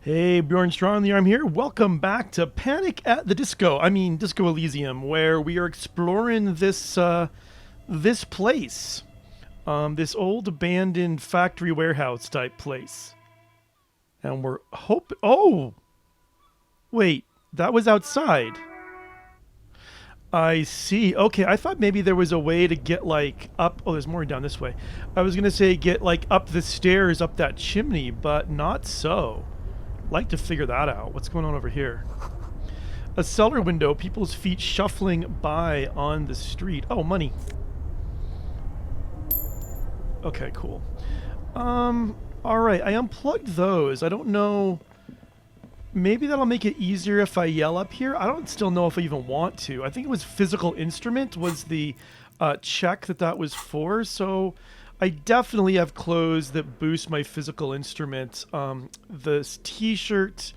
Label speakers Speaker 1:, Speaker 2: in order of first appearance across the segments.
Speaker 1: Hey, Bjorn Strongndarm here. Welcome back to Panic at the Disco Elysium, where we are exploring this place, this old abandoned factory warehouse type place, and we're Oh, wait, that was outside. I see. Okay, I thought maybe there was a way to get like up. Oh, there's more down this way. I was gonna say get like up the stairs, up that chimney, but not so. Like to figure that out. What's going on over here? A cellar window, people's feet shuffling by on the street. Oh, money. Okay, cool. All right, I unplugged those. I don't know. Maybe that'll make it easier if I yell up here. I don't still know if I even want to. I think it was physical instrument was the check that was for. So I definitely have clothes that boost my physical instrument. This t-shirt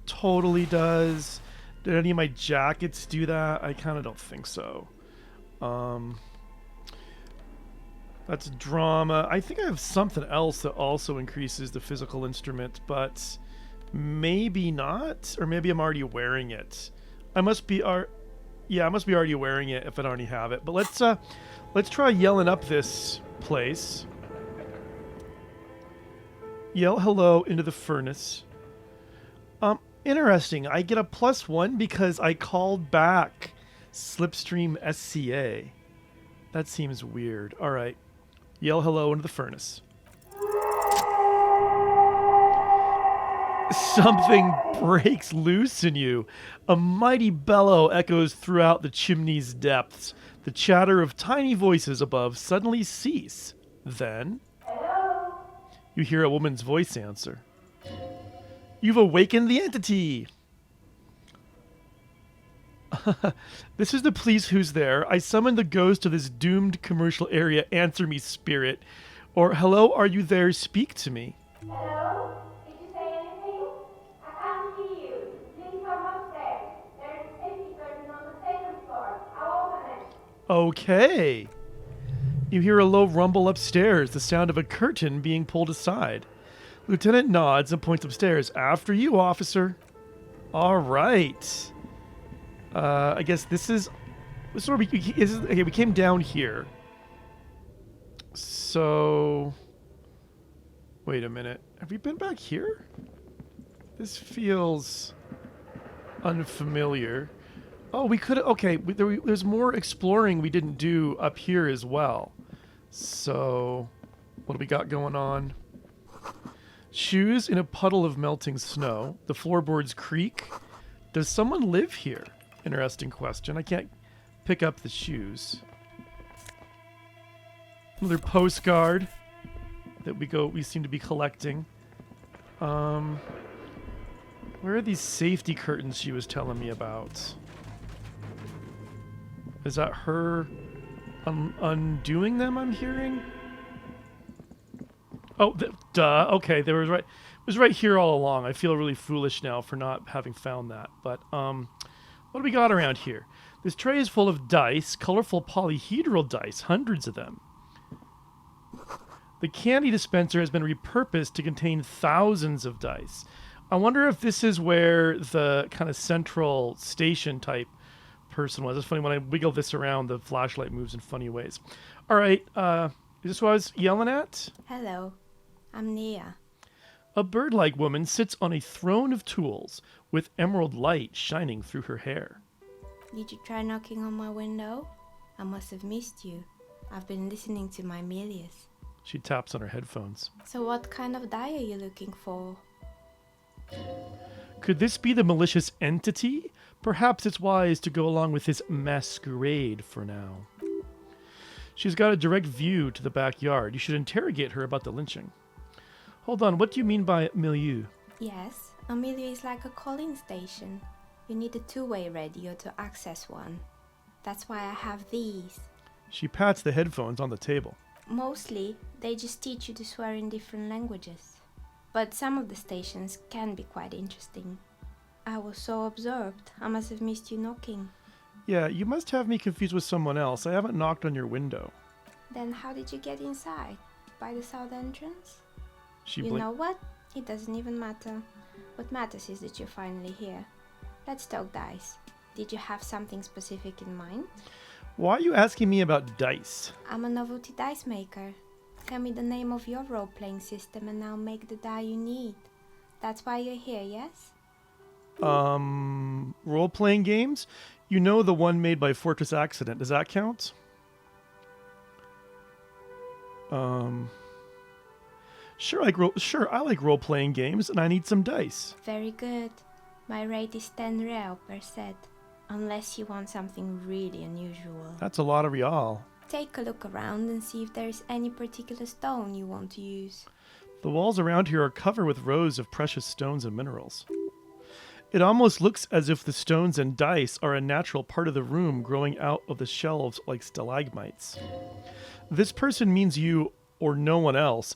Speaker 1: totally does. Did any of my jackets do that? I kind of don't think so. That's drama. I think I have something else that also increases the physical instrument, but maybe not. Or maybe I'm already wearing it. I must be already wearing it if I don't already have it. But let's try yelling up this place. Yell hello into the furnace. Interesting. I get a +1 because I called back Slipstream SCA. That seems weird. All right. Yell hello into the furnace. Something breaks loose in you. A mighty bellow echoes throughout the chimney's depths. The chatter of tiny voices above suddenly cease. Then, you hear a woman's voice answer. You've awakened the entity! This is the police. Who's there? I summoned the ghost of this doomed commercial area. Answer me, spirit. Or, hello, are you there? Speak to me.
Speaker 2: Hello? Did you say anything? I can't hear you. Please come upstairs. There is a safety curtain on the second floor. I'll open it.
Speaker 1: Okay. You hear a low rumble upstairs, the sound of a curtain being pulled aside. Lieutenant nods and points upstairs. After you, officer. All right. I guess this is where we came down here. So, wait a minute. Have we been back here? This feels unfamiliar. Oh, we could. Okay, there's more exploring we didn't do up here as well. So, what do we got going on? Shoes in a puddle of melting snow. The floorboards creak. Does someone live here? Interesting question. I can't pick up the shoes. Another postcard that we seem to be collecting. Where are these safety curtains she was telling me about? Is that her undoing them, I'm hearing? Oh, duh. Okay, it was right here all along. I feel really foolish now for not having found that. But what do we got around here? This tray is full of dice, colorful polyhedral dice, hundreds of them. The candy dispenser has been repurposed to contain thousands of dice. I wonder if this is where the kind of central station type person was. It's funny, when I wiggle this around, the flashlight moves in funny ways. All right, is this what I was yelling at?
Speaker 2: Hello. I'm Nia.
Speaker 1: A bird-like woman sits on a throne of tools with emerald light shining through her hair.
Speaker 2: Did you try knocking on my window? I must have missed you. I've been listening to my Melius.
Speaker 1: She taps on her headphones.
Speaker 2: So what kind of die are you looking for?
Speaker 1: Could this be the malicious entity? Perhaps it's wise to go along with this masquerade for now. She's got a direct view to the backyard. You should interrogate her about the lynching. Hold on, what do you mean by milieu?
Speaker 2: Yes, a milieu is like a calling station. You need a two-way radio to access one. That's why I have these.
Speaker 1: She pats the headphones on the table.
Speaker 2: Mostly, they just teach you to swear in different languages. But some of the stations can be quite interesting. I was so absorbed, I must have missed you knocking.
Speaker 1: Yeah, you must have me confused with someone else. I haven't knocked on your window.
Speaker 2: Then how did you get inside? By the south entrance?
Speaker 1: She
Speaker 2: You know what? It doesn't even matter. What matters is that you're finally here. Let's talk dice. Did you have something specific in mind?
Speaker 1: Why are you asking me about dice?
Speaker 2: I'm a novelty dice maker. Tell me the name of your role-playing system and I'll make the die you need. That's why you're here, yes?
Speaker 1: Role-playing games? You know the one made by Fortress Accident. Does that count? Sure, I like role-playing games, and I need some dice.
Speaker 2: Very good. My rate is 10 real per set, unless you want something really unusual.
Speaker 1: That's a lot of real.
Speaker 2: Take a look around and see if there is any particular stone you want to use.
Speaker 1: The walls around here are covered with rows of precious stones and minerals. It almost looks as if the stones and dice are a natural part of the room growing out of the shelves like stalagmites. This person means you or no one else,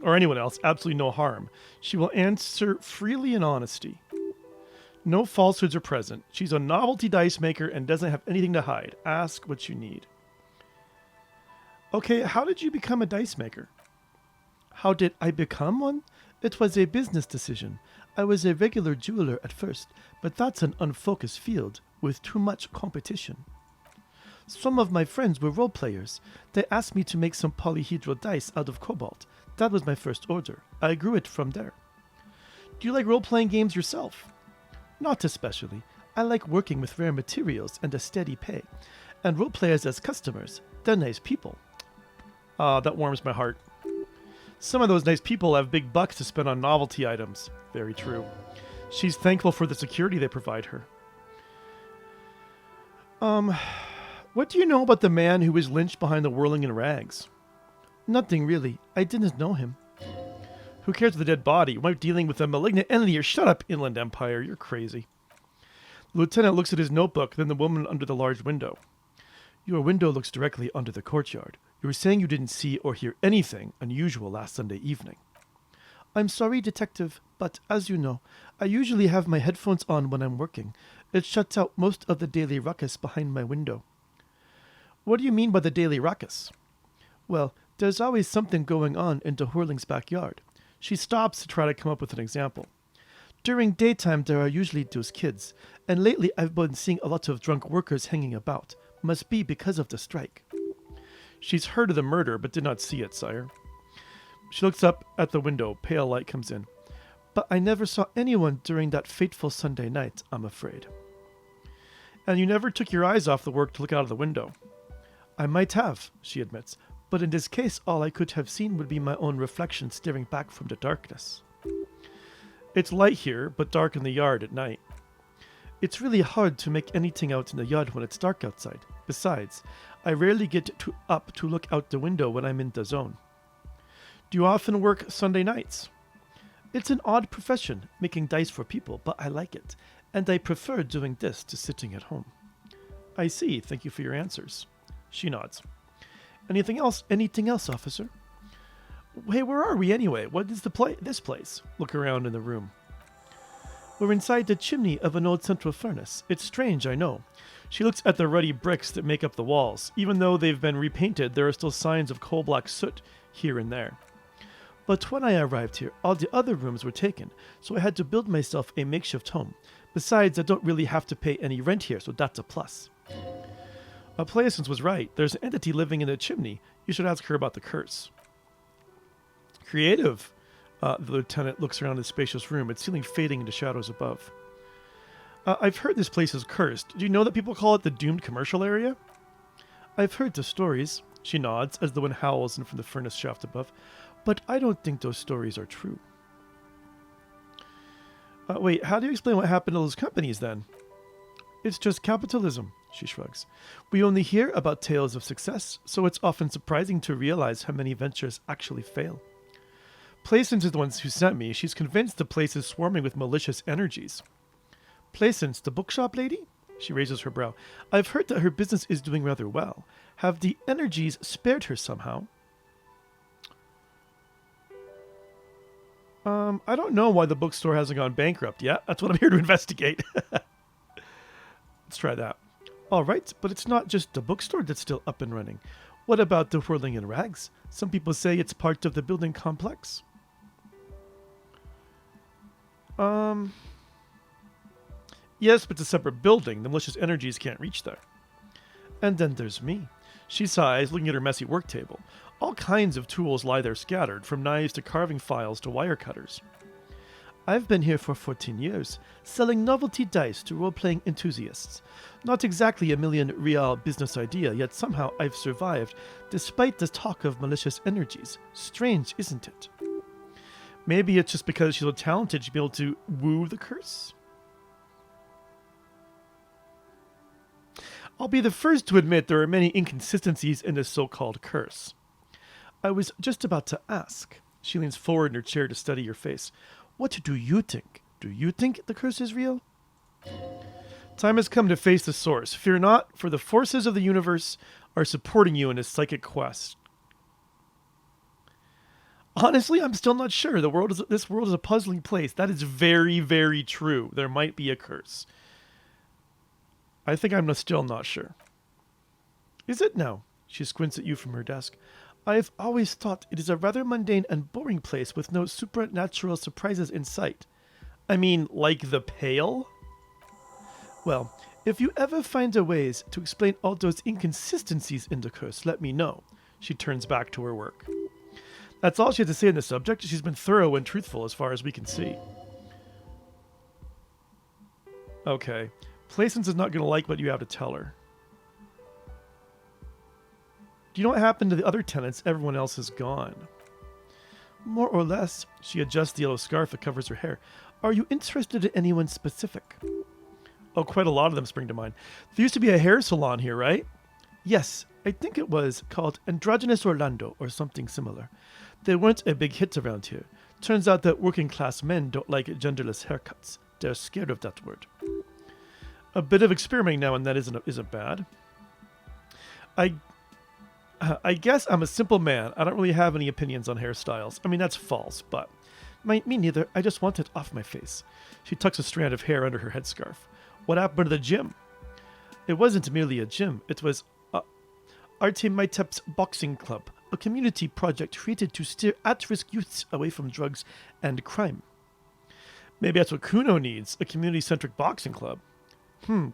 Speaker 1: or anyone else, absolutely no harm. She will answer freely in honesty. No falsehoods are present. She's a novelty dice maker and doesn't have anything to hide. Ask what you need. Okay, how did you become a dice maker? How did I become one? It was a business decision. I was a regular jeweler at first, but that's an unfocused field with too much competition. Some of my friends were role players. They asked me to make some polyhedral dice out of cobalt. That was my first order. I grew it from there. Do you like role-playing games yourself? Not especially. I like working with rare materials and a steady pay. And role players as customers, they're nice people. Ah, that warms my heart. Some of those nice people have big bucks to spend on novelty items. Very true. She's thankful for the security they provide her. What do you know about the man who was lynched behind the whirling in rags? Nothing really. I didn't know him. Who cares for the dead body? You might be dealing with a malignant entity or shut up, Inland Empire. You're crazy. The lieutenant looks at his notebook, then the woman under the large window. Your window looks directly onto the courtyard. You were saying you didn't see or hear anything unusual last Sunday evening. I'm sorry, detective, but as you know, I usually have my headphones on when I'm working. It shuts out most of the daily ruckus behind my window. What do you mean by the daily ruckus? Well, there's always something going on in de Whirling's backyard. She stops to try to come up with an example. During daytime, there are usually those kids, and lately I've been seeing a lot of drunk workers hanging about. Must be because of the strike. She's heard of the murder, but did not see it, sire. She looks up at the window. Pale light comes in. But I never saw anyone during that fateful Sunday night, I'm afraid. And you never took your eyes off the work to look out of the window. I might have, she admits, but in this case all I could have seen would be my own reflection staring back from the darkness. It's light here, but dark in the yard at night. It's really hard to make anything out in the yard when it's dark outside. Besides, I rarely get up to look out the window when I'm in the zone. Do you often work Sunday nights? It's an odd profession, making dice for people, but I like it, and I prefer doing this to sitting at home. I see. Thank you for your answers. She nods. Anything else? Anything else, officer? Hey, where are we anyway? What is this place? Look around in the room. We're inside the chimney of an old central furnace. It's strange, I know. She looks at the ruddy bricks that make up the walls. Even though they've been repainted, there are still signs of coal-black soot here and there. But when I arrived here, all the other rooms were taken, so I had to build myself a makeshift home. Besides, I don't really have to pay any rent here, so that's a plus. Plaisance was right. There's an entity living in the chimney. You should ask her about the curse. Creative. The lieutenant looks around the spacious room, its ceiling fading into shadows above. I've heard this place is cursed. Do you know that people call it the doomed commercial area? I've heard the stories. She nods as the wind howls in from the furnace shaft above. But I don't think those stories are true. Wait, how do you explain what happened to those companies then? It's just capitalism, she shrugs. We only hear about tales of success, so it's often surprising to realize how many ventures actually fail. Plaisance is the one who sent me. She's convinced the place is swarming with malicious energies. Plaisance, the bookshop lady? She raises her brow. I've heard that her business is doing rather well. Have the energies spared her somehow? I don't know why the bookstore hasn't gone bankrupt yet. That's what I'm here to investigate. Let's try that. All right, but it's not just the bookstore that's still up and running. What about the Whirling in Rags? Some people say it's part of the building complex. Yes, but it's a separate building. The malicious energies can't reach there. And then there's me. She sighs, looking at her messy work table. All kinds of tools lie there scattered, from knives to carving files to wire cutters. I've been here for 14 years, selling novelty dice to role-playing enthusiasts. Not exactly a million real business idea, yet somehow I've survived, despite the talk of malicious energies. Strange, isn't it? Maybe it's just because she's so talented she'll be able to woo the curse? I'll be the first to admit there are many inconsistencies in this so-called curse. I was just about to ask. She leans forward in her chair to study your face. What do you think? Do you think the curse is real? Time has come to face the source. Fear not, for the forces of the universe are supporting you in this psychic quest. Honestly, I'm still not sure. This world is a puzzling place. That is very, very true. There might be a curse. I think I'm still not sure. Is it now? She squints at you from her desk. I've always thought it is a rather mundane and boring place with no supernatural surprises in sight. I mean, like the Pale? Well, if you ever find a ways to explain all those inconsistencies in the curse, let me know. She turns back to her work. That's all she had to say on the subject. She's been thorough and truthful as far as we can see. Okay. Placence is not going to like what you have to tell her. Do you know what happened to the other tenants? Everyone else is gone. More or less. She adjusts the yellow scarf that covers her hair. Are you interested in anyone specific? Oh, quite a lot of them spring to mind. There used to be a hair salon here, right? Yes, I think it was called Androgynous Orlando or something similar. They weren't a big hit around here. Turns out that working class men don't like genderless haircuts. They're scared of that word. A bit of experimenting now and then isn't bad. I guess I'm a simple man. I don't really have any opinions on hairstyles. I mean, that's false, but me neither. I just want it off my face. She tucks a strand of hair under her headscarf. What happened to the gym? It wasn't merely a gym. It was Artemitep's Boxing Club, a community project created to steer at-risk youths away from drugs and crime. Maybe that's what Kuno needs, a community-centric boxing club.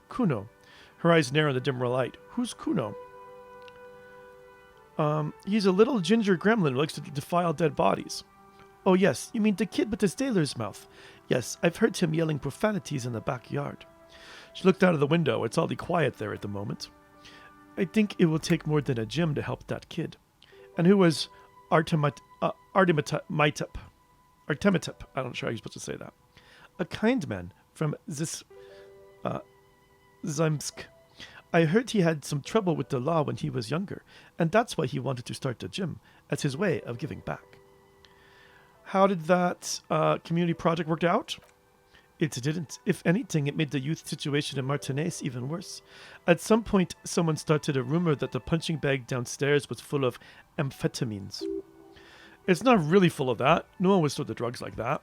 Speaker 1: Kuno. Her eyes narrow in the dimmer light. Who's Kuno? He's a little ginger gremlin who likes to defile dead bodies. Oh yes, you mean the kid with the sailor's mouth. Yes, I've heard him yelling profanities in the backyard. She looked out of the window. It's oddly quiet there at the moment. I think it will take more than a gym to help that kid. And who was Artemitep? Artemitep. I'm not sure how you're supposed to say that. A kind man from Zimsk. I heard he had some trouble with the law when he was younger, and that's why he wanted to start a gym, as his way of giving back. How did that community project work out? It didn't. If anything, it made the youth situation in Martinez even worse. At some point, someone started a rumor that the punching bag downstairs was full of amphetamines. It's not really full of that. No one was sold the drugs like that.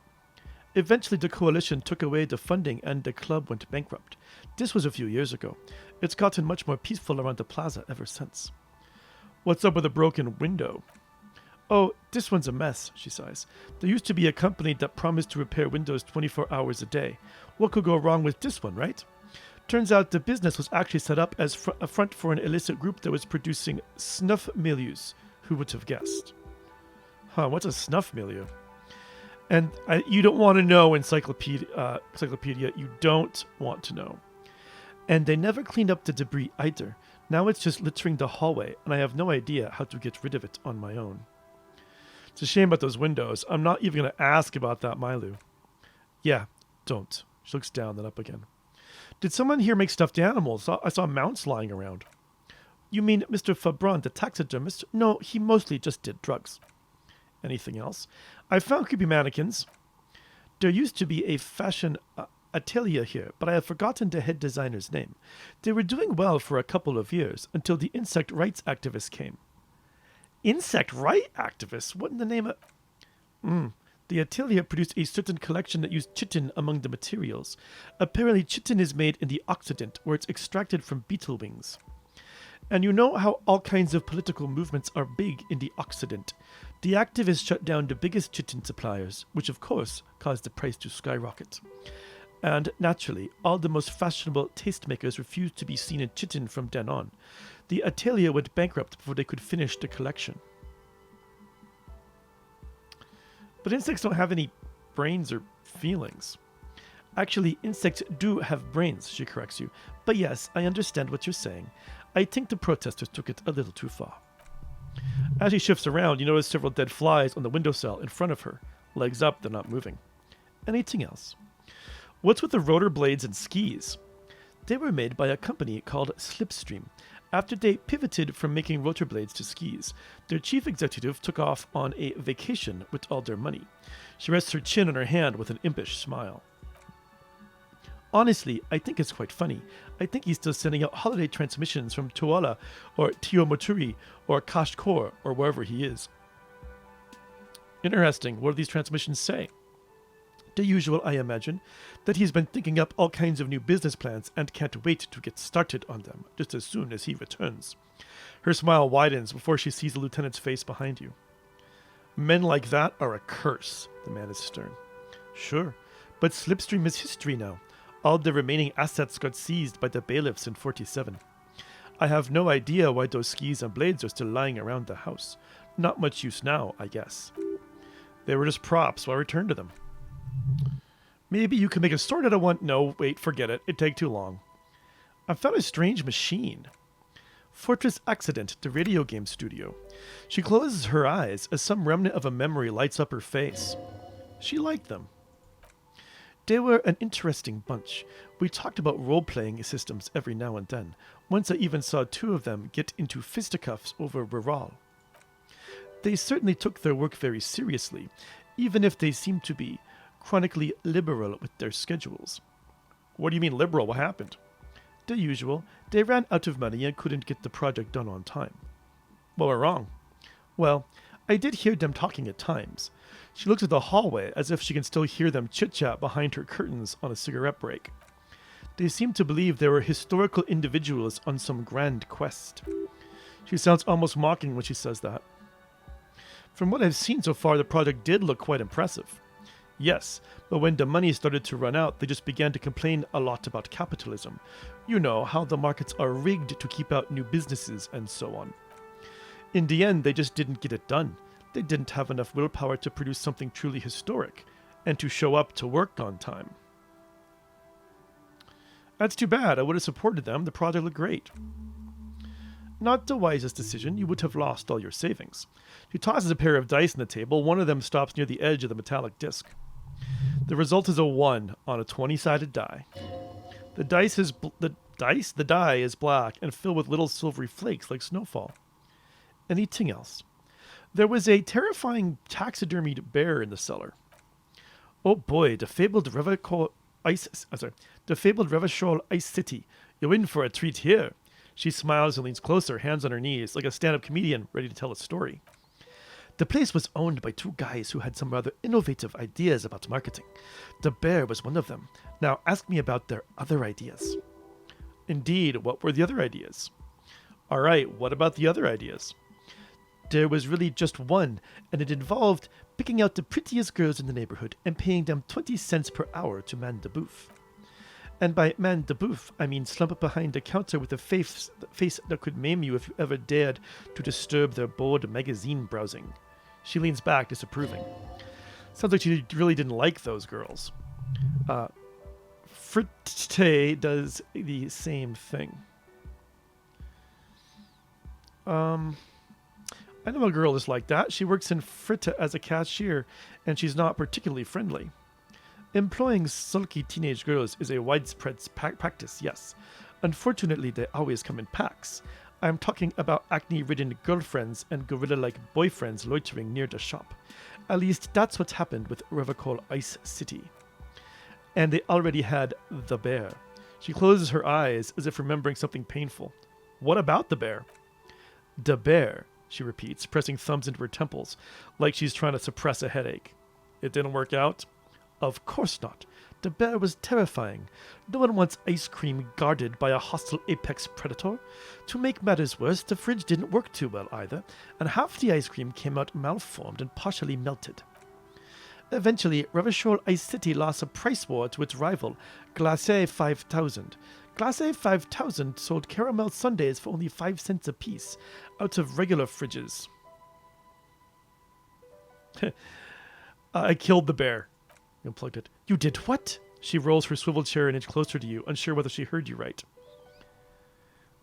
Speaker 1: Eventually, the coalition took away the funding and the club went bankrupt. This was a few years ago. It's gotten much more peaceful around the plaza ever since. What's up with the broken window? Oh, this one's a mess, she sighs. There used to be a company that promised to repair windows 24 hours a day. What could go wrong with this one, right? Turns out the business was actually set up as a front for an illicit group that was producing snuff milieus. Who would have guessed? What's a snuff milieu? And you don't want to know, encyclopedia. You don't want to know. And they never cleaned up the debris either. Now it's just littering the hallway, and I have no idea how to get rid of it on my own. It's a shame about those windows. I'm not even going to ask about that, Milu. Yeah, don't. She looks down, then up again. Did someone here make stuffed animals? I saw mounts lying around. You mean Mr. Fabron, the taxidermist? No, he mostly just did drugs. Anything else? I found creepy mannequins. There used to be a fashion atelier here, but I have forgotten the head designer's name. They were doing well for a couple of years, until the insect rights activists came. Insect rights activists? What in the name of... The atelier produced a certain collection that used chitin among the materials. Apparently chitin is made in the Occident, where it's extracted from beetle wings. And you know how all kinds of political movements are big in the Occident. The activists shut down the biggest chitin suppliers, which of course caused the price to skyrocket. And naturally, all the most fashionable tastemakers refused to be seen in chitin from then on. The atelier went bankrupt before they could finish the collection. But insects don't have any brains or feelings. Actually, insects do have brains, she corrects you. But yes, I understand what you're saying. I think the protesters took it a little too far. As she shifts around, you notice several dead flies on the windowsill in front of her. Legs up, they're not moving. Anything else? What's with the rotor blades and skis? They were made by a company called Slipstream. After they pivoted from making rotor blades to skis, their chief executive took off on a vacation with all their money. She rests her chin on her hand with an impish smile. Honestly, I think it's quite funny. I think he's still sending out holiday transmissions from Tuala or Tiomoturi or Kashkor or wherever he is. Interesting. What do these transmissions say? The usual, I imagine, that he's been thinking up all kinds of new business plans and can't wait to get started on them just as soon as he returns. Her smile widens before she sees the lieutenant's face behind you. Men like that are a curse, the man is stern. Sure, but Slipstream is history now. All the remaining assets got seized by the bailiffs in 47. I have no idea why those skis and blades are still lying around the house. Not much use now, I guess. They were just props, so I returned to them. Maybe you can make a sword out of one. No, wait, forget it. It'd take too long. I found a strange machine. Fortress Accident, the radio game studio. She closes her eyes as some remnant of a memory lights up her face. She liked them. They were an interesting bunch. We talked about role-playing systems every now and then. Once I even saw two of them get into fisticuffs over Rural. They certainly took their work very seriously, even if they seemed to be chronically liberal with their schedules. What do you mean liberal? What happened? The usual. They ran out of money and couldn't get the project done on time. What went wrong? Well, I did hear them talking at times. She looks at the hallway as if she can still hear them chit-chat behind her curtains on a cigarette break. They seem to believe they were historical individuals on some grand quest. She sounds almost mocking when she says that. From what I've seen so far, the project did look quite impressive. Yes, but when the money started to run out, they just began to complain a lot about capitalism. You know, how the markets are rigged to keep out new businesses and so on. In the end, they just didn't get it done. They didn't have enough willpower to produce something truly historic, and to show up to work on time. That's too bad. I would have supported them. The project looked great. Not the wisest decision. You would have lost all your savings. She tosses a pair of dice on the table. One of them stops near the edge of the metallic disc. The result is a 1 on a 20-sided die. The die is black and filled with little silvery flakes like snowfall. Anything else? There was a terrifying taxidermied bear in the cellar. Oh boy, the fabled Revachol Ice City. You're in for a treat here. She smiles and leans closer, hands on her knees, like a stand-up comedian ready to tell a story. The place was owned by two guys who had some rather innovative ideas about marketing. The bear was one of them. Now ask me about their other ideas. Indeed, what were the other ideas? All right, what about the other ideas? There was really just one, and it involved picking out the prettiest girls in the neighborhood and paying them 20 cents per hour to man the booth. And by man the booth, I mean slump behind the counter with a face that could maim you if you ever dared to disturb their bored magazine browsing. She leans back, disapproving. Sounds like she really didn't like those girls. Fritte does the same thing. I know a girl is like that. She works in Fritte as a cashier, and she's not particularly friendly. Employing sulky teenage girls is a widespread practice, yes. Unfortunately, they always come in packs. I'm talking about acne-ridden girlfriends and gorilla-like boyfriends loitering near the shop. At least that's what happened with Revachol Ice City. And they already had the bear. She closes her eyes as if remembering something painful. What about the bear? The bear, she repeats, pressing thumbs into her temples, like she's trying to suppress a headache. It didn't work out? Of course not. The bear was terrifying. No one wants ice cream guarded by a hostile apex predator. To make matters worse, the fridge didn't work too well either, and half the ice cream came out malformed and partially melted. Eventually, Revachol Ice City lost a price war to its rival, Glacé 5000. Glacé 5000 sold caramel sundaes for only 5 cents apiece, out of regular fridges. I killed the bear. You unplugged it. You did what? She rolls her swivel chair an inch closer to you, unsure whether she heard you right.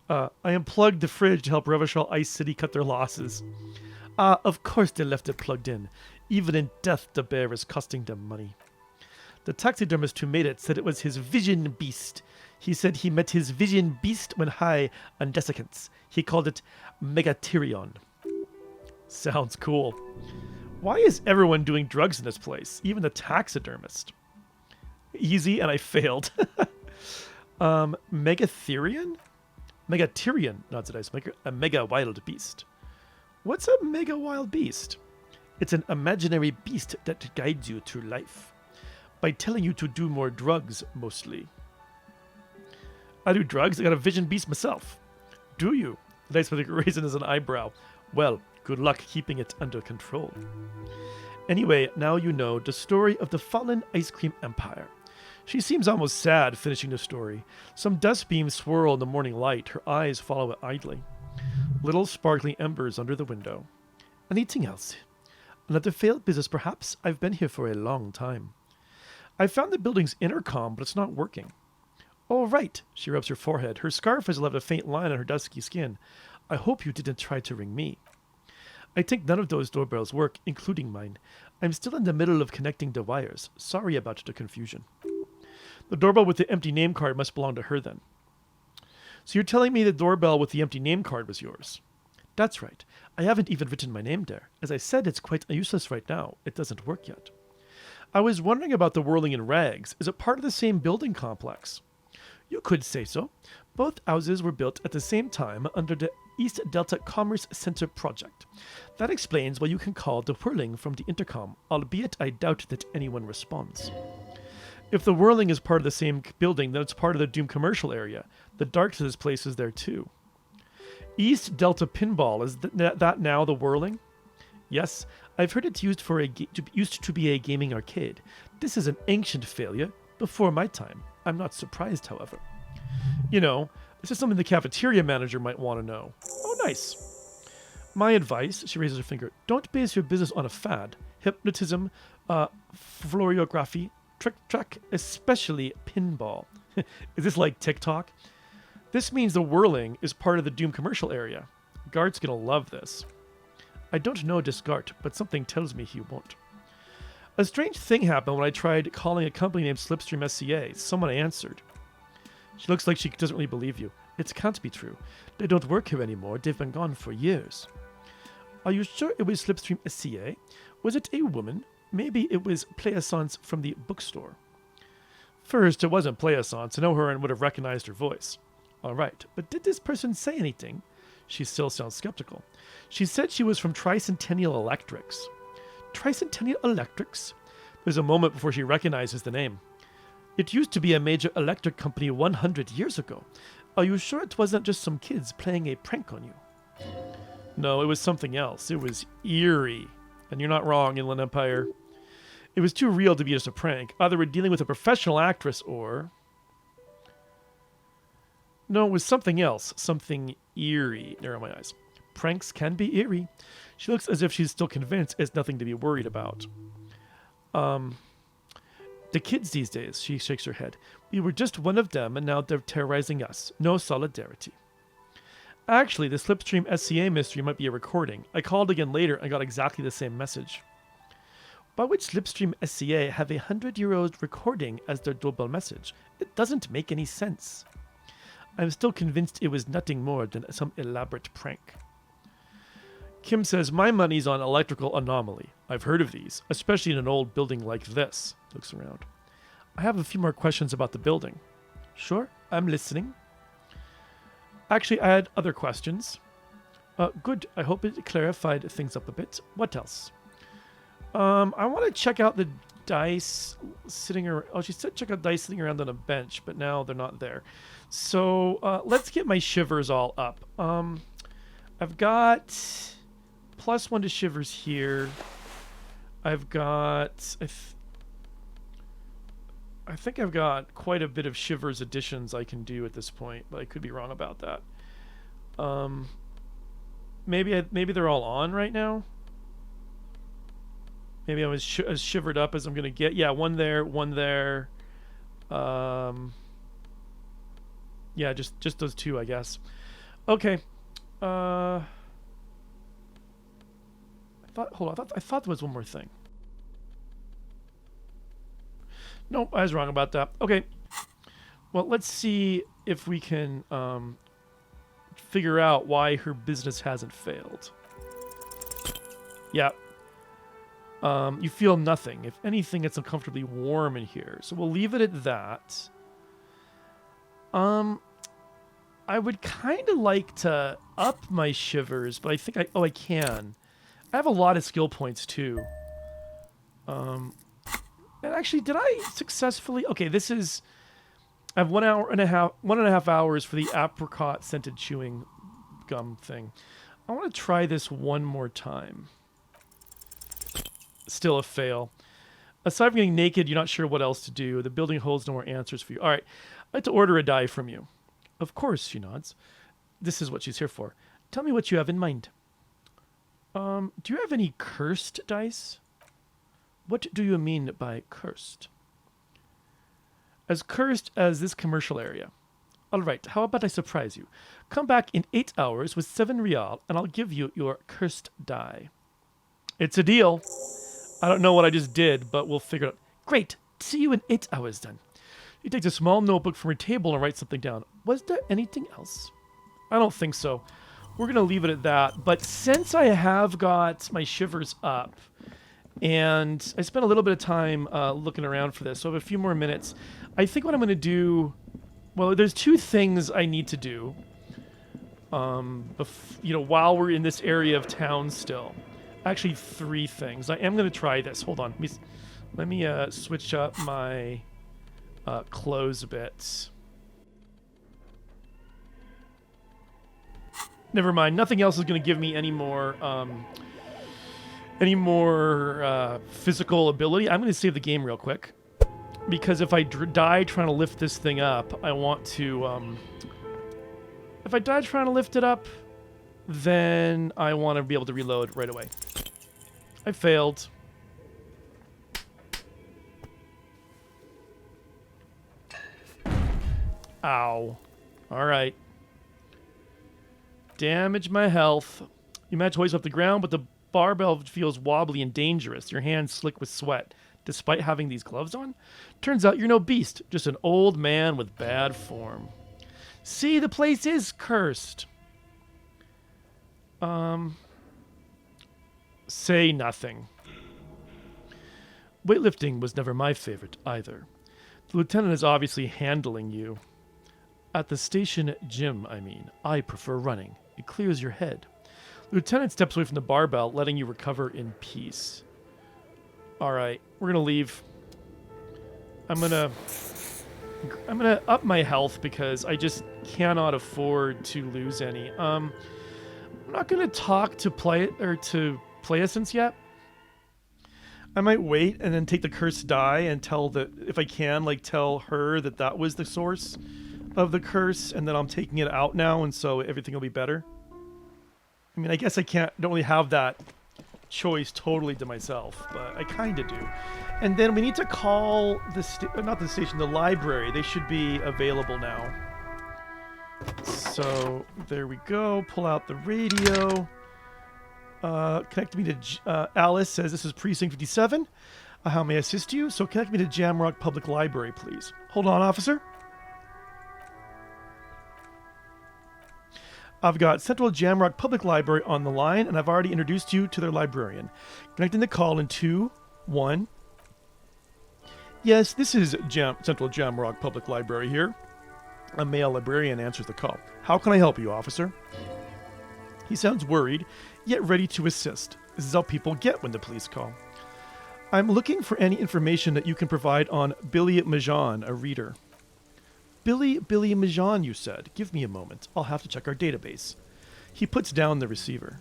Speaker 1: I unplugged the fridge to help Revachol Ice City cut their losses. Of course they left it plugged in. Even in death, the bear is costing them money. The taxidermist who made it said it was his vision beast. He said he met his vision beast when high on desiccants. He called it Megatherion. Sounds cool. Why is everyone doing drugs in this place? Even the taxidermist. Easy, and I failed. Megatherion? Megatherion, nods at Dicemaker. A mega wild beast. What's a mega wild beast? It's an imaginary beast that guides you through life. By telling you to do more drugs, mostly. I do drugs? I got a vision beast myself. Do you? The Dicemaker raises an eyebrow. Well, good luck keeping it under control. Anyway, now you know the story of the fallen ice cream empire. She seems almost sad finishing the story. Some dust beams swirl in the morning light. Her eyes follow it idly. Little sparkling embers under the window. Anything else? Another failed business, perhaps? I've been here for a long time. I found the building's intercom, but it's not working. Oh, right. She rubs her forehead. Her scarf has left a faint line on her dusky skin. I hope you didn't try to ring me. I think none of those doorbells work, including mine. I'm still in the middle of connecting the wires. Sorry about the confusion. The doorbell with the empty name card must belong to her then. So you're telling me the doorbell with the empty name card was yours? That's right. I haven't even written my name there. As I said, it's quite useless right now. It doesn't work yet. I was wondering about the whirling in rags. Is it part of the same building complex? You could say so. Both houses were built at the same time under the East Delta Commerce Center project. That explains why you can call the whirling from the intercom, albeit I doubt that anyone responds. If the whirling is part of the same building, then it's part of the Doom commercial area. The dark to this place is there too. East Delta Pinball, is that now the whirling? Yes, I've heard it's used used to be a gaming arcade. This is an ancient failure, before my time. I'm not surprised, however. You know, this is something the cafeteria manager might want to know. Oh, nice. My advice, she raises her finger, don't base your business on a fad. Hypnotism, fluorography, trick, especially pinball. Is this like TikTok? This means the whirling is part of the Doom commercial area. Gart's gonna love this. I don't know this Gart, but something tells me he won't. A strange thing happened when I tried calling a company named Slipstream SCA. Someone answered. She looks like she doesn't really believe you. It can't be true. They don't work here anymore. They've been gone for years. Are you sure it was Slipstream SCA? Was it a woman? Maybe it was Plaisance from the bookstore. First, it wasn't Plaisance. I know her and would have recognized her voice. All right, but did this person say anything? She still sounds skeptical. She said she was from Tricentennial Electrics. Tricentennial Electrics? There's a moment before she recognizes the name. It used to be a major electric company 100 years ago. Are you sure it wasn't just some kids playing a prank on you? No, it was something else. It was eerie. And you're not wrong, Inland Empire. It was too real to be just a prank. Either we're dealing with a professional actress or... No, it was something else. Something eerie. Narrow my eyes. Pranks can be eerie. She looks as if she's still convinced it's nothing to be worried about. The kids these days, she shakes her head. We were just one of them, and now they're terrorizing us. No solidarity. Actually, the Slipstream SCA mystery might be a recording. I called again later and got exactly the same message. Why would Slipstream SCA have a 100-year-old recording as their doorbell message? It doesn't make any sense. I'm still convinced it was nothing more than some elaborate prank. Kim says, my money's on electrical anomaly. I've heard of these, especially in an old building like this. Looks around. I have a few more questions about the building. Sure, I'm listening. Actually, I had other questions. Good. I hope it clarified things up a bit. What else? I want to check out the dice sitting around. Oh, she said check out dice sitting around on a bench, but now they're not there. So let's get my shivers all up. I've got +1 to shivers here. I've got... I think I've got quite a bit of shivers additions I can do at this point, but I could be wrong about that. Maybe they're all on right now. Maybe I'm as shivered up as I'm gonna get. Yeah, one there, one there. Yeah, just those two, I guess. Okay. I thought there was one more thing. Nope, I was wrong about that. Okay. Well, let's see if we can figure out why her business hasn't failed. Yeah. You feel nothing. If anything, it's uncomfortably warm in here. So we'll leave it at that. I would kind of like to up my shivers, but I think I can. I have a lot of skill points too. And actually, did I successfully? Okay, this is. I have 1.5 hours for the apricot scented chewing gum thing. I want to try this one more time. Still a fail. Aside from getting naked, you're not sure what else to do. The building holds no more answers for you. All right, I'd like to order a die from you. Of course, she nods. This is what she's here for. Tell me what you have in mind. Do you have any cursed dice? What do you mean by cursed? As cursed as this commercial area. All right, how about I surprise you? Come back in 8 hours with 7 real, and I'll give you your cursed die. It's a deal. I don't know what I just did, but we'll figure it out. Great. See you in 8 hours then. He takes a small notebook from her table and writes something down. Was there anything else? I don't think so. We're going to leave it at that. But since I have got my shivers up, and I spent a little bit of time looking around for this, so I have a few more minutes. I think what I'm going to do... Well, there's 2 things I need to do. While we're in this area of town still. Actually, 3 things. I am going to try this. Hold on. Let me switch up my clothes a bit. Never mind. Nothing else is going to give me any more physical ability. I'm going to save the game real quick. Because if I die trying to lift this thing up, I want to... if I die trying to lift it up, then I want to be able to reload right away. I failed. Ow. Alright. Damage my health. You manage to hoist off the ground, but the barbell feels wobbly and dangerous. Your hands slick with sweat, despite having these gloves on. Turns out you're no beast, just an old man with bad form. See, the place is cursed. Say nothing. Weightlifting was never my favorite either. The lieutenant is obviously handling you. At the station gym, I mean. I prefer running. It clears your head. The lieutenant steps away from the barbell, letting you recover in peace. Alright, we're gonna leave. I'm gonna up my health because I just cannot afford to lose any. I'm not gonna talk to Playessence yet. I might wait and then take the cursed die and if I can, tell her that was the source of the curse, and then I'm taking it out now, and so everything will be better. I mean, I guess don't really have that choice totally to myself, but I kind of do. And then we need to call the library. They should be available now. So there we go. Pull out the radio. Connect me to Alice says this is Precinct 57. How may I assist you? So connect me to Jamrock Public Library, please. Hold on, officer. I've got Central Jamrock Public Library on the line, and I've already introduced you to their librarian. Connecting the call in 2, 1. Yes, this is Central Jamrock Public Library here. A male librarian answers the call. How can I help you, officer? He sounds worried, yet ready to assist. This is how people get when the police call. I'm looking for any information that you can provide on Billy Majan, a reader. Billy Majan, you said. Give me a moment. I'll have to check our database. He puts down the receiver.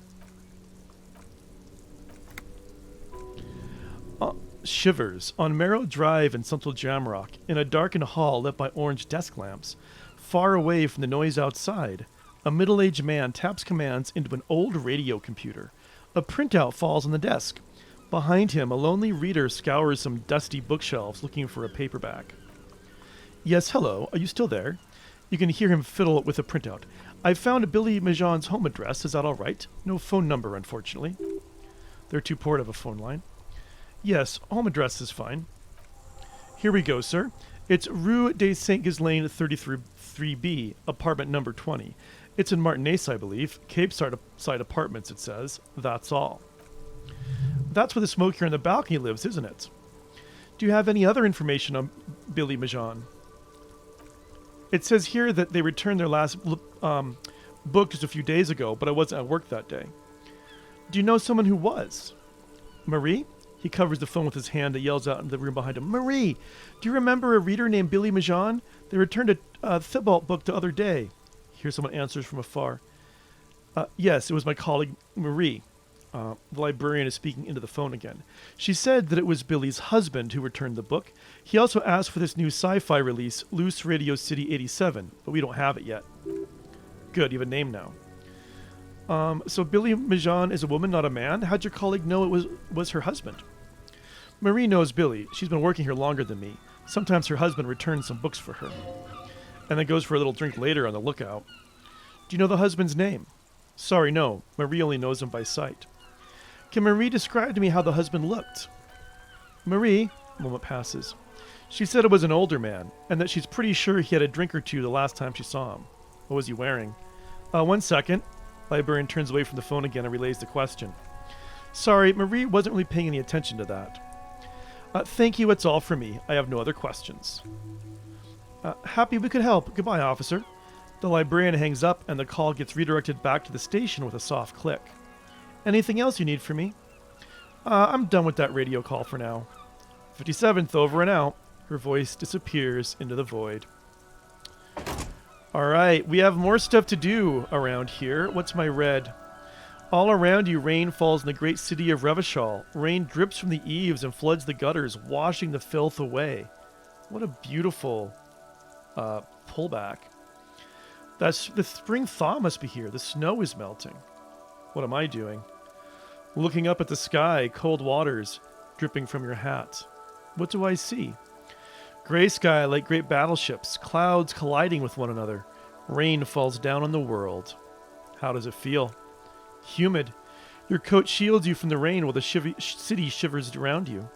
Speaker 1: Shivers on Merrow Drive in Central Jamrock, in a darkened hall lit by orange desk lamps, far away from the noise outside, a middle-aged man taps commands into an old radio computer. A printout falls on the desk. Behind him, a lonely reader scours some dusty bookshelves looking for a paperback. Yes, hello. Are you still there? You can hear him fiddle with a printout. I've found Billy Majan's home address. Is that all right? No phone number, unfortunately. They're too poor to have a phone line. Yes, home address is fine. Here we go, sir. It's Rue de Saint-Ghislain 33B, apartment number 20. It's in Martinaise, I believe. Cape Side Apartments, it says. That's all. That's where the smoker in the balcony lives, isn't it? Do you have any other information on Billy Majan? It says here that they returned their last book just a few days ago, but I wasn't at work that day. Do you know someone who was? Marie? He covers the phone with his hand and yells out in the room behind him. Marie, do you remember a reader named Billy Majan? They returned a Thibault book the other day. Here someone answers from afar. Yes, it was my colleague Marie. The librarian is speaking into the phone again. She said that it was Billy's husband who returned the book. He also asked for this new sci-fi release, Loose Radio City 87, but we don't have it yet. Good, you have a name now. So Billy Majan is a woman, not a man? How'd your colleague know it was her husband? Marie knows Billy. She's been working here longer than me. Sometimes her husband returns some books for her. And then goes for a little drink later on the lookout. Do you know the husband's name? Sorry, no. Marie only knows him by sight. Can Marie describe to me how the husband looked? Marie, a moment passes. She said it was an older man, and that she's pretty sure he had a drink or two the last time she saw him. What was he wearing? 1 second. Librarian turns away from the phone again and relays the question. Sorry, Marie wasn't really paying any attention to that. Thank you, it's all for me. I have no other questions. Happy we could help. Goodbye, officer. The librarian hangs up and the call gets redirected back to the station with a soft click. Anything else you need from me? I'm done with that radio call for now. 57th, over and out. Her voice disappears into the void. Alright, we have more stuff to do around here. What's my red? All around you, rain falls in the great city of Revachol. Rain drips from the eaves and floods the gutters, washing the filth away. What a beautiful pullback. The spring thaw must be here. The snow is melting. What am I doing? Looking up at the sky, cold waters dripping from your hat. What do I see? Gray sky like great battleships, clouds colliding with one another. Rain falls down on the world. How does it feel? Humid. Your coat shields you from the rain while the city shivers around you.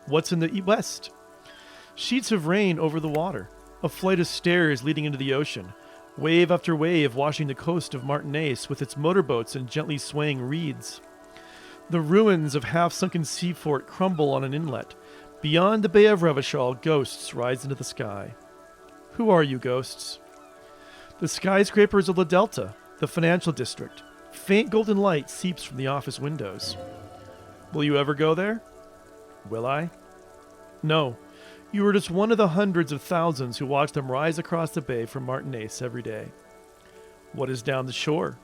Speaker 1: What's in the west? Sheets of rain over the water. A flight of stairs leading into the ocean. Wave after wave washing the coast of Martinaise with its motorboats and gently swaying reeds. The ruins of half-sunken sea fort crumble on an inlet. Beyond the Bay of Revachol, ghosts rise into the sky. Who are you, ghosts? The skyscrapers of the Delta, the financial district. Faint golden light seeps from the office windows. Will you ever go there? Will I? No. You are just one of the hundreds of thousands who watch them rise across the bay from Martinaise every day. What is down the shore?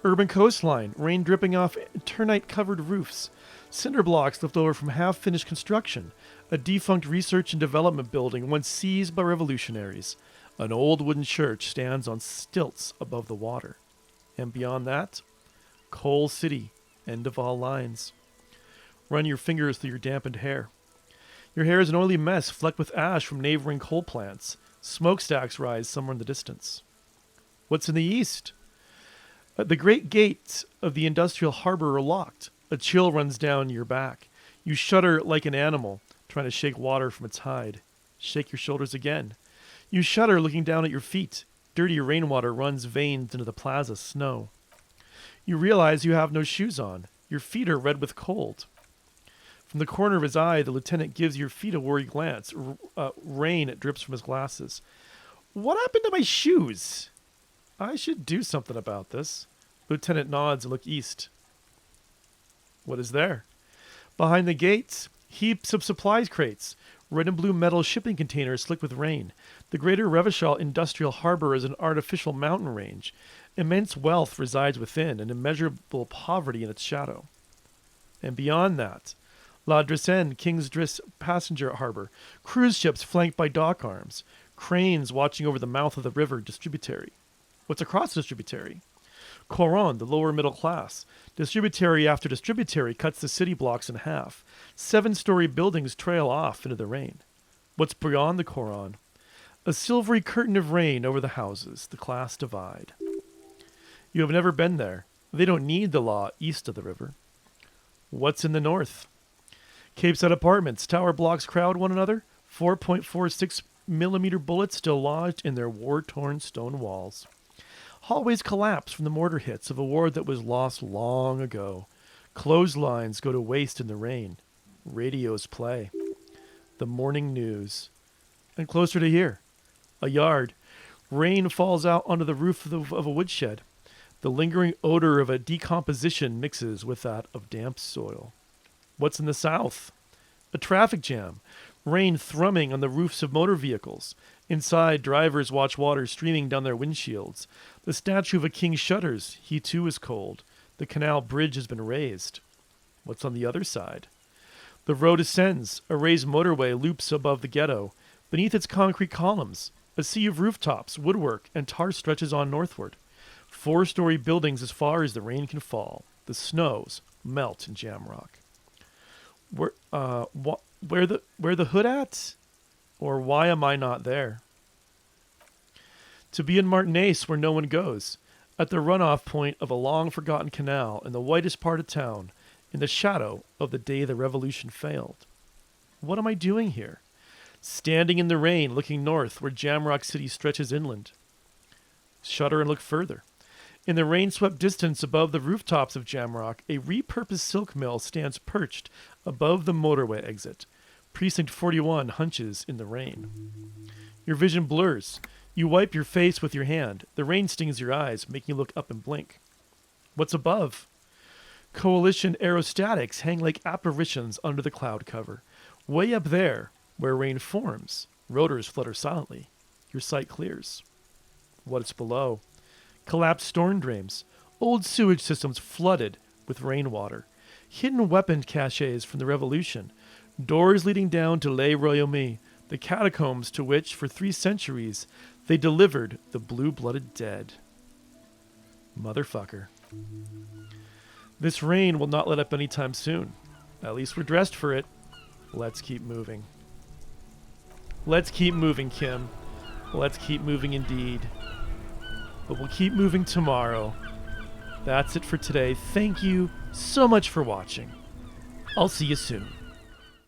Speaker 1: Urban coastline, rain dripping off termite-covered roofs, cinder blocks left over from half-finished construction, a defunct research and development building once seized by revolutionaries. An old wooden church stands on stilts above the water. And beyond that, Coal City, end of all lines. Run your fingers through your dampened hair. Your hair is an oily mess flecked with ash from neighboring coal plants. Smokestacks rise somewhere in the distance. What's in the east? The great gates of the industrial harbor are locked. A chill runs down your back. You shudder like an animal, trying to shake water from its hide. Shake your shoulders again. You shudder looking down at your feet. Dirty rainwater runs veins into the plaza snow. You realize you have no shoes on. Your feet are red with cold. From the corner of his eye, the lieutenant gives your feet a worried glance. Rain drips from his glasses. What happened to my shoes? I should do something about this. Lieutenant nods and looks east. What is there? Behind the gates, Heaps of supplies crates. Red and blue metal shipping containers slick with rain. The Greater Revachol Industrial Harbor is an artificial mountain range. Immense wealth resides within, and immeasurable poverty in its shadow. And beyond that, La Dressenne, King's Driss passenger harbor, cruise ships flanked by dock arms, cranes watching over the mouth of the river distributary. What's across the distributary? Coron, the lower middle class. Distributary after distributary cuts the city blocks in half. 7-story buildings trail off into the rain. What's beyond the Coron? A silvery curtain of rain over the houses, the class divide. You have never been there. They don't need the law east of the river. What's in the north? Capeside apartments, tower blocks crowd one another. 4.46 millimeter bullets still lodged in their war-torn stone walls. Hallways collapse from the mortar hits of a war that was lost long ago. Clotheslines go to waste in the rain. Radios play. The morning news. And closer to here, a yard. Rain falls out onto the roof of a woodshed. The lingering odor of a decomposition mixes with that of damp soil. What's in the south? A traffic jam. Rain thrumming on the roofs of motor vehicles. Inside, drivers watch water streaming down their windshields. The statue of a king shudders. He too is cold. The canal bridge has been raised. What's on the other side? The road ascends. A raised motorway loops above the ghetto. Beneath its concrete columns, a sea of rooftops, woodwork, and tar stretches on northward. 4-story buildings as far as the rain can fall. The snows melt in Jamrock. Where the hood at? Or why am I not there? To be in Martinaise where no one goes, at the runoff point of a long-forgotten canal in the whitest part of town, in the shadow of the day the revolution failed. What am I doing here? Standing in the rain, looking north where Jamrock City stretches inland. Shudder and look further. In the rain-swept distance above the rooftops of Jamrock, a repurposed silk mill stands perched above the motorway exit. Precinct 41 hunches in the rain. Your vision blurs. You wipe your face with your hand. The rain stings your eyes, making you look up and blink. What's above? Coalition aerostatics hang like apparitions under the cloud cover. Way up there, where rain forms, rotors flutter silently. Your sight clears. What's below? Collapsed storm drains. Old sewage systems flooded with rainwater. Hidden weapon caches from the revolution. Doors leading down to Les Royaumes, the catacombs to which, for 3 centuries, they delivered the blue-blooded dead. Motherfucker. This rain will not let up anytime soon. At least we're dressed for it. Let's keep moving. Let's keep moving, Kim. Let's keep moving indeed. But we'll keep moving tomorrow. That's it for today. Thank you so much for watching. I'll see you soon.